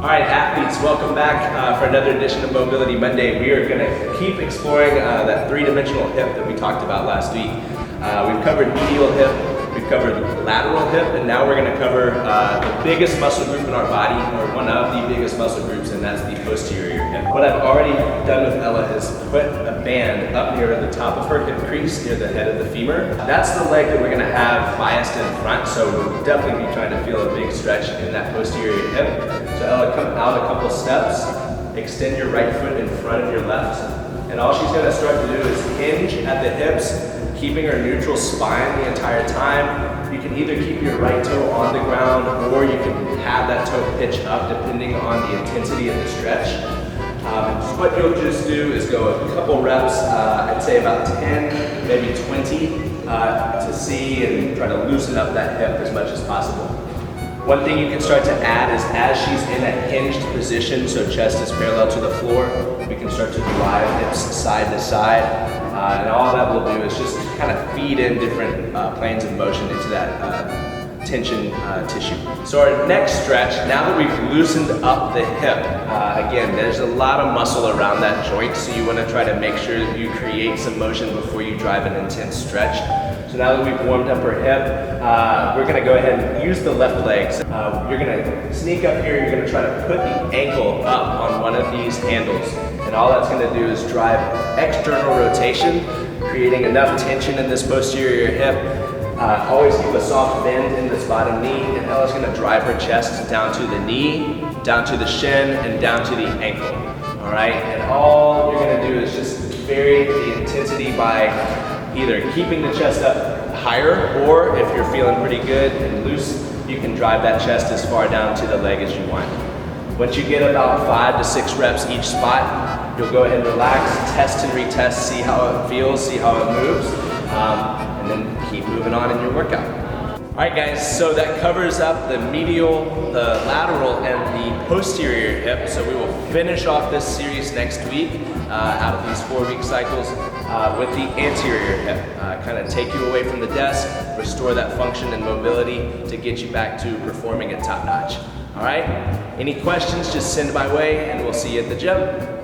All right, athletes, welcome back for another edition of Mobility Monday. We are going to keep exploring that three-dimensional hip that we talked about last week. We've covered medial hip, we've covered lateral hip, and now we're going to cover the biggest muscle group in our body, or one of the biggest muscle groups, and that's the posterior hip. What I've already done with Ella is put a band up near the top of her hip crease, near the head of the femur. That's the leg that we're going to have biased in front, so we'll definitely be trying to feel a big stretch in that posterior hip. So Ella, come out a couple steps, extend your right foot in front of your left, and all she's going to start to do is hinge at the hips, keeping her neutral spine the entire time. You can either keep your right toe on the ground or you can have that toe pitch up depending on the intensity of the stretch. So what you'll just do is go a couple reps, I'd say about 10, maybe 20 to see and try to loosen up that hip as much as possible. One thing you can start to add is as she's in a hinged position, so chest is parallel to the floor, we can start to drive hips side to side. And all that will do is just kind of feed in different planes of motion into that tension tissue. So our next stretch, now that we've loosened up the hip, again, there's a lot of muscle around that joint, so you want to try to make sure that you create some motion before you drive an intense stretch. So now that we've warmed up her hip, we're going to go ahead and use the left leg. So, you're going to sneak up here, you're going to try to put the ankle up on one of these handles. And all that's going to do is drive external rotation, creating enough tension in this posterior hip. Always keep a soft bend in this bottom knee, and Ella's going to drive her chest down to the knee, down to the shin, and down to the ankle. All right, and all you're going to do is just vary the intensity by either keeping the chest up higher, or if you're feeling pretty good and loose, you can drive that chest as far down to the leg as you want. Once you get about 5 to 6 reps each spot, you'll go ahead and relax, test and retest, see how it feels, see how it moves, and then keep moving on in your workout. All right guys, so that covers up the medial, the lateral, and the posterior hip. So we will finish off this series next week out of these 4-week cycles with the anterior hip. Kind of take you away from the desk, restore that function and mobility to get you back to performing at top notch. All right, any questions, just send my way and we'll see you at the gym.